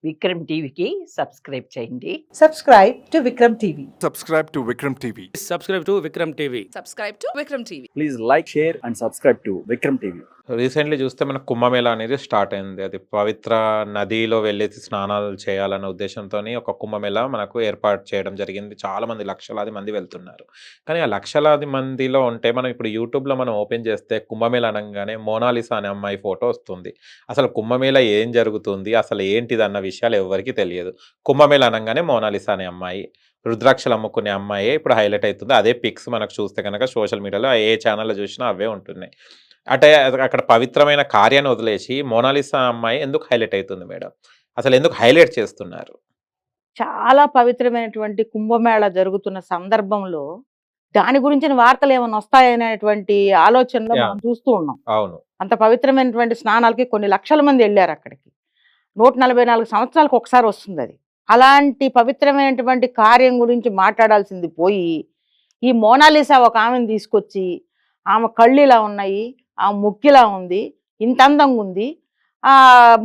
విక్రమ్ టీవీకి సబ్స్క్రైబ్ చేయండి. Subscribe to Vikram TV. Subscribe to Vikram TV. Subscribe to Vikram TV. Subscribe to Vikram TV. Please like, share and subscribe to Vikram TV. Recently చూస్తే మనకు కుంభమేళా అనేది start అయింది. అది పవిత్ర నదిలో వెళ్ళేసి స్నానాలు చేయాలన్న ఉద్దేశంతో ఒక కుంభమేళా మనకు ఏర్పాటు చేయడం జరిగింది. చాలామంది లక్షలాది మంది వెళ్తున్నారు. కానీ ఆ లక్షలాది మందిలో ఉంటే మనం ఇప్పుడు యూట్యూబ్లో మనం ఓపెన్ చేస్తే కుంభమేళా అనగానే మోనాలిసా అనే అమ్మాయి ఫోటో వస్తుంది. అసలు కుంభమేళా ఏం జరుగుతుంది, అసలు ఏంటిది అన్న విషయాలు ఎవరికి తెలియదు. కుంభమేళా అనగానే మోనాలిసా అనే అమ్మాయి, రుద్రాక్షలు అమ్ముకునే అమ్మాయి ఇప్పుడు హైలైట్ అవుతుంది. అదే పిక్స్ మనకు చూస్తే కనుక సోషల్ మీడియాలో ఏ ఛానల్లో చూసినా అవే ఉంటున్నాయి. అంటే అక్కడ పవిత్రమైన కార్యాన్ని వదిలేసి మోనాలిసా అమ్మాయి ఎందుకు హైలైట్ అవుతుంది మేడం? అసలు ఎందుకు హైలైట్ చేస్తున్నారు? చాలా పవిత్రమైనటువంటి కుంభమేళ జరుగుతున్న సందర్భంలో దాని గురించిన వార్తలు ఏమైనా వస్తాయనేటువంటి ఆలోచనలో Yeah. మనం చూస్తూ ఉన్నాం. అవును, అంత పవిత్రమైనటువంటి స్నానాలకి కొన్ని లక్షల మంది వెళ్ళారు అక్కడికి. 144 సంవత్సరాలకు ఒకసారి వస్తుంది అది. అలాంటి పవిత్రమైనటువంటి కార్యం గురించి మాట్లాడాల్సింది పోయి ఈ మోనాలిసా ఒక ఆమెను తీసుకొచ్చి ఆమె కళ్ళు ఇలా ఉన్నాయి, ఆమె ముక్కిలా ఉంది, ఇంత అందంగా ఉంది.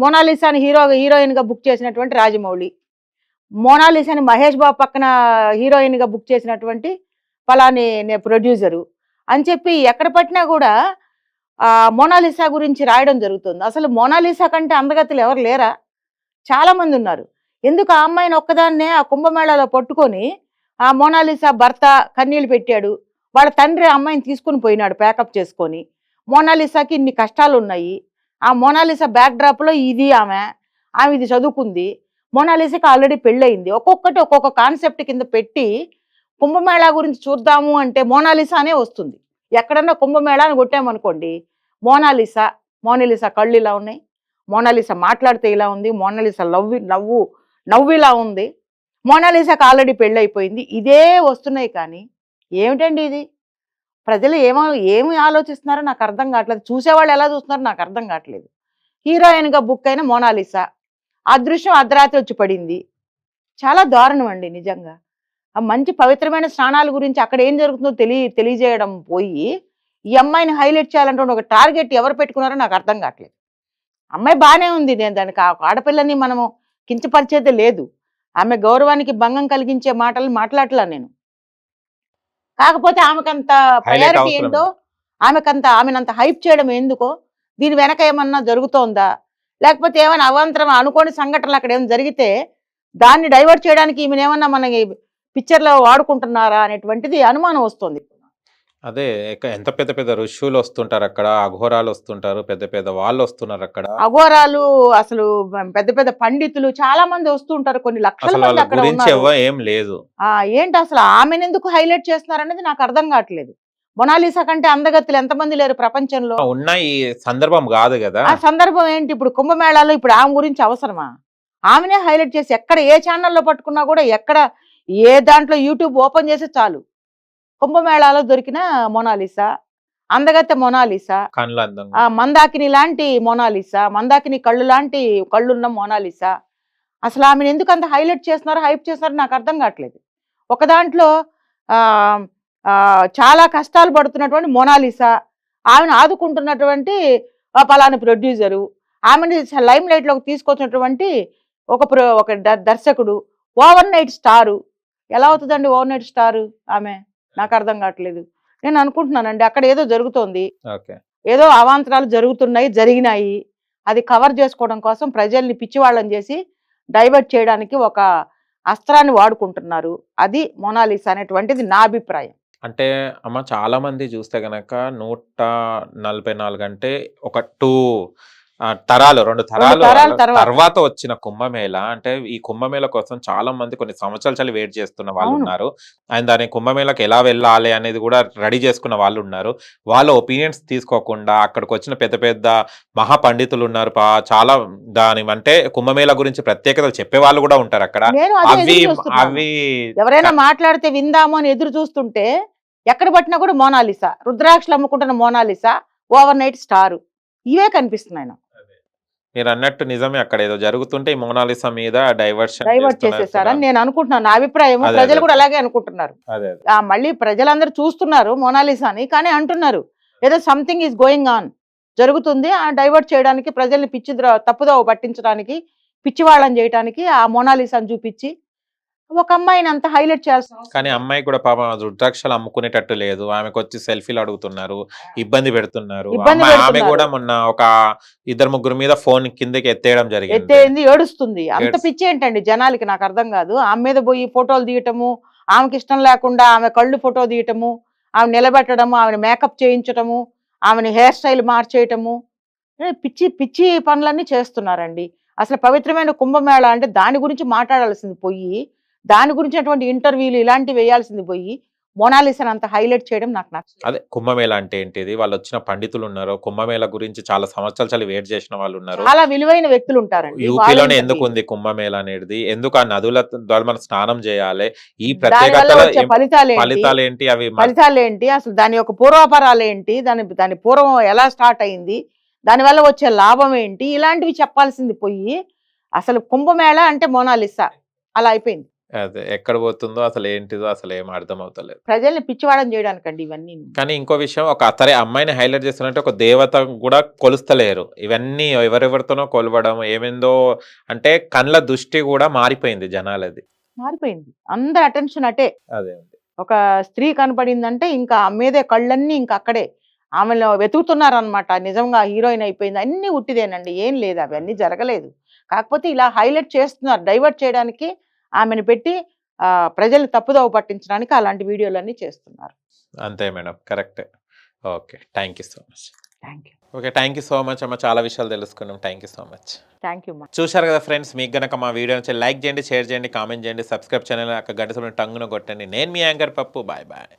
మోనాలిసాని హీరోయిన్గా బుక్ చేసినటువంటి రాజమౌళి, మోనాలిసాని మహేష్ బాబు పక్కన హీరోయిన్గా బుక్ చేసినటువంటి ఫలాని ప్రొడ్యూసరు అని చెప్పి ఎక్కడ పట్టినా కూడా మోనాలిసా గురించి రాయడం జరుగుతుంది. అసలు మోనాలిసా కంటే అందగతులు ఎవరు లేరా? చాలామంది ఉన్నారు. ఎందుకు ఆ అమ్మాయిని ఒక్కదాన్నే ఆ కుంభమేళాలో పట్టుకొని ఆ మోనాలిసా భర్త కన్నీళ్ళు పెట్టాడు, వాళ్ళ తండ్రి ఆ అమ్మాయిని తీసుకుని పోయినాడు ప్యాకప్ చేసుకొని. మోనాలిసాకి ఇన్ని కష్టాలు ఉన్నాయి. ఆ మోనాలిసా బ్యాక్ డ్రాప్లో ఇది ఆమె ఇది చదువుకుంది. మోనాలిసాకి ఆల్రెడీ పెళ్ళయింది. ఒక్కొక్కటి ఒక్కొక్క కాన్సెప్ట్ కింద పెట్టి కుంభమేళా గురించి చూద్దాము అంటే మోనాలిసానే వస్తుంది. ఎక్కడన్నా కుంభమేళా అని కొట్టామనుకోండి, మోనాలిసా కళ్ళు ఇలా ఉన్నాయి, మోనాలిసా మాట్లాడితే ఇలా ఉంది, మోనాలిసా నవ్వు ఇలా ఉంది, మోనాలిసాకి ఆల్రెడీ పెళ్ళైపోయింది. ఇదే వస్తున్నాయి. కానీ ఏమిటండి ఇది? ప్రజలు ఏమి ఆలోచిస్తున్నారో నాకు అర్థం కావట్లేదు. చూసేవాళ్ళు ఎలా చూస్తున్నారో నాకు అర్థం కావట్లేదు. హీరోయిన్గా బుక్ అయిన మోనాలిసా అదృశ్యం అర్ధరాత్రి వచ్చి పడింది. చాలా దారుణం అండి నిజంగా. ఆ మంచి పవిత్రమైన స్నానాల గురించి అక్కడ ఏం జరుగుతుందో తెలియజేయడం పోయి ఈ అమ్మాయిని హైలైట్ చేయాలంటే ఒక టార్గెట్ ఎవరు పెట్టుకున్నారో నాకు అర్థం కావట్లేదు. అమ్మాయి బాగానే ఉంది, నేను దానికి ఆడపిల్లని మనము కించపరిచేదే లేదు. ఆమె గౌరవానికి భంగం కలిగించే మాటలు మాట్లాడలా నేను. కాకపోతే ఆమెకంత ప్రయారిటీ ఏంటో, ఆమెనంత హైప్ చేయడం ఎందుకో, దీని వెనక ఏమన్నా జరుగుతోందా, లేకపోతే ఏమైనా అవాంతరం అనుకోని సంఘటనలు అక్కడ ఏమైనా జరిగితే దాన్ని డైవర్ట్ చేయడానికి ఈమెనేమన్నా మనకి పిక్చర్లో వాడుకుంటున్నారా అనేటువంటిది అనుమానం వస్తుంది. అదే ఎంత పెద్ద పెద్ద ఋషులు వస్తుంటారు అక్కడ, అఘోరాలు వస్తుంటారు, పెద్ద పెద్ద వాళ్ళు వస్తున్నారు అక్కడ. అఘోరాలు అసలు పెద్ద పెద్ద పండితులు చాలా మంది వస్తుంటారు. కొన్ని లక్షల అసలు మంది వాళ్ళ అక్కడ గురించి ఉన్నారు. ఏం లేదు. ఏంటి అసలు ఆమెను ఎందుకు హైలైట్ చేస్తున్నారు అనేది నాకు అర్థం కావట్లేదు. మొనాలిసా కంటే అందగత్తులు ఎంతమంది లేరు ప్రపంచంలో? ఉన్న ఈ సందర్భం కాదు కదా. ఆ సందర్భం ఏంటి? ఇప్పుడు కుంభమేళాలో ఇప్పుడు ఆమె గురించి అవసరమా? ఆమెనే హైలైట్ చేసి ఎక్కడ ఏ ఛానల్లో పట్టుకున్నా కూడా, ఎక్కడ ఏ దాంట్లో యూట్యూబ్ ఓపెన్ చేస్తే చాలు కుంభమేళాలో దొరికిన మోనాలిసా, అందగత్తె మోనాలిసా, కళ్ళు అందంగా, మందాకిని లాంటి మోనాలిసా, మందాకిని కళ్ళున్న మోనాలిసా. అసలు ఆమెను ఎందుకు అంత హైలైట్ చేస్తున్నారు, హైప్ చేస్తున్నారు నాకు అర్థం కావట్లేదు. ఒక దాంట్లో చాలా కష్టాలు పడుతున్నటువంటి మోనాలిసా, ఆమెను ఆదుకుంటున్నటువంటి పలాని ప్రొడ్యూసరు, ఆమెని లైమ్ లైట్లోకి తీసుకొచ్చినటువంటి ఒక దర్శకుడు, ఓవర్ నైట్ స్టారు. ఎలా అవుతుందండి ఓవర్ నైట్ స్టారు ఆమె? నాకు అర్థం కావట్లేదు. నేను అనుకుంటున్నానండి అక్కడ ఏదో జరుగుతోంది, ఏదో అవాంతరాలు జరిగినాయి. అది కవర్ చేసుకోవడం కోసం ప్రజల్ని పిచ్చివాళ్ళని చేసి డైవర్ట్ చేయడానికి ఒక అస్త్రాన్ని వాడుకుంటున్నారు. అది మోనాలిసా అనేటువంటిది నా అభిప్రాయం. అంటే అమ్మ చాలా మంది చూస్తే గనక 144 అంటే ఒక 2 తరాలు 2 తరాలు తర్వాత వచ్చిన కుంభమేళ. అంటే ఈ కుంభమేళ కోసం చాలా మంది కొన్ని సంవత్సరాలు చలి వెయిట్ చేస్తున్న వాళ్ళు ఉన్నారు. అండ్ దాని కుంభమేళకి ఎలా వెళ్ళాలి అనేది కూడా రెడీ చేసుకున్న వాళ్ళు ఉన్నారు. వాళ్ళ ఒపీనియన్స్ తీసుకోకుండా అక్కడికి వచ్చిన పెద్ద పెద్ద మహా పండితులు ఉన్నారు. చాలా దాని అంటే కుంభమేళ గురించి ప్రత్యేకతలు చెప్పే వాళ్ళు కూడా ఉంటారు అక్కడ. అవి ఎవరైనా మాట్లాడితే విందాము అని ఎదురు చూస్తుంటే ఎక్కడ పట్టినా కూడా మోనాలిసా, రుద్రాక్షలు అమ్ముకుంటున్న మోనాలిసా, ఓవర్ నైట్ స్టారు, ఇవే కనిపిస్తున్నాయి. మీరు అన్నట్టు నిజమే, అక్కడ ఏదో జరుగుతుంటే ఈ మోనాలిసా మీద డైవర్ట్ చేసేసారని నేను అనుకుంటున్నాను. నా అభిప్రాయం. ప్రజలు కూడా అలాగే అనుకుంటున్నారు. మళ్ళీ ప్రజలందరూ చూస్తున్నారు మోనాలిసాని, కానీ అంటున్నారు ఏదో సంథింగ్ ఈజ్ గోయింగ్ ఆన్, జరుగుతుంది. డైవర్ట్ చేయడానికి, ప్రజల్ని తప్పుదోవ పట్టించడానికి పిచ్చివాళ్ళని చేయడానికి ఆ మోనాలిసాని చూపించి ఒక అమ్మాయిని అంత హైలైట్ చేయాల్సిన అవసరం కానీ లేదు. అమ్మాయి కూడా పాపం రుద్రాక్షలు అమ్ముకునేటట్టు లేదు. ఆమెకొచ్చి సెల్ఫీలు అడుగుతున్నారు. ఇబ్బంది పెడుతున్నారు. ఇబ్బంది ఆమె పెడుతున్నారు. కూడా మొన్న ఒక ఇద్దరు ముగ్గురు మీద ఫోన్ కిందకి ఎత్తేయడం జరిగింది. ఎత్తేయింది, ఏడుస్తుంది. అంత ఏడ్స్ పిచ్చి ఏంటండి జనాలకి, నాకు అర్థం కాదు. ఆమె మీద పోయి ఫోటోలు తీయటము, ఆమెకి ఇష్టం లేకుండా ఆమె కళ్ళు ఫోటో తీయటము, ఆమె నిలబెట్టడము, ఆమెను మేకప్ చేయించటము, ఆమెని హెయిర్ స్టైల్ మార్చేయటము, పిచ్చి పిచ్చి పనులన్నీ చేస్తున్నారండి. అసలు పవిత్రమైన కుంభమేళ అంటే దాని గురించి మాట్లాడాల్సింది పోయి, దాని గురించినటువంటి ఇంటర్వ్యూలు ఇలాంటివి వేయాల్సింది పోయి, మోనాలిసాని అంత హైలైట్ చేయడం నాకు నచ్చలేదు. అదే కుంభమేళ అంటే ఏంటిది? వాళ్ళొచ్చిన పండితులు ఉన్నారు. కుంభమేళ గురించి చాలా సంవత్సరాలు చాలా వెయిట్ చేసిన వాళ్ళు ఉన్నారు. చాలా విలువైన వ్యక్తులు ఉంటారండి. యూపీలోనే ఎందుకు ఉంది కుంభమేళ అనేది? ఎందుకు ఆ నదుల ద్వారా మనం స్నానం చేయాలి? ఈ దానివల్ల ప్రత్యేకతలు వచ్చే ఫలితాలేంటి? ఫలితాలేంటి? అవి ఫలితాలేంటి? అసలు దాని యొక్క పూర్వాపరాలేంటి? దాని పూర్వం ఎలా స్టార్ట్ అయింది? దానివల్ల వచ్చే లాభం ఏంటి? ఇలాంటివి చెప్పాల్సింది పోయి, అసలు కుంభమేళ అంటే మోనాలిసా అలా అయిపోయింది. అదే ఎక్కడ పోతుందో అసలు ఏంటిదో అసలు ఏం అర్థం అవుతలేదు. ప్రజల్ని పిచ్చివాడని చేయడానికండి ఇవన్నీ. కానీ ఇంకో విషయం, ఒక అతరే అమ్మాయిని హైలైట్ చేస్తున్నట్టు ఒక దేవత కూడా కొలుస్తలేరు. ఇవన్నీ ఎవరెవరితోనో కొలవడం ఏమేందో, అంటే కళ్ళ దృష్టి కూడా మారిపోయింది జనాలది. మారిపోయింది. అందరి అటెన్షన్ అటే. అదే ఒక స్త్రీ కనపడిందంటే ఇంకా ఆమె మీదే కళ్ళన్నీ ఇంకా అక్కడే. ఆమెలో వెతుకుతున్నారనమాట. నిజంగా హీరోయిన్ అయిపోయింది. అన్నీ ఉట్టిదేనండి, ఏం లేదు, అవన్నీ జరగలేదు. కాకపోతే ఇలా హైలైట్ చేస్తున్నారు, డైవర్ట్ చేయడానికి ఆమెను పెట్టి ప్రజల్ని తప్పుదోవ పట్టించడానికి అలాంటి వీడియోలన్నీ చేస్తున్నారు. అంతే మేడం, కరెక్టే. Okay, thank you so much. Thank you. Okay, thank you so much అమ్మ. చాలా విషయాలు తెలుసుకున్నాం. Thank you so much. Thank you. చూశారు కదా ఫ్రెండ్స్, మీకు గనక మా వీడియో నచ్చితే లైక్ చేయండి, షేర్ చేయండి, కామెంట్ చేయండి, సబ్స్క్రైబ్ ఛానల్ అక్కడ గంట సమయం టంగున కొట్టండి. నేను మీ యాంకర్ పప్పు. Bye bye.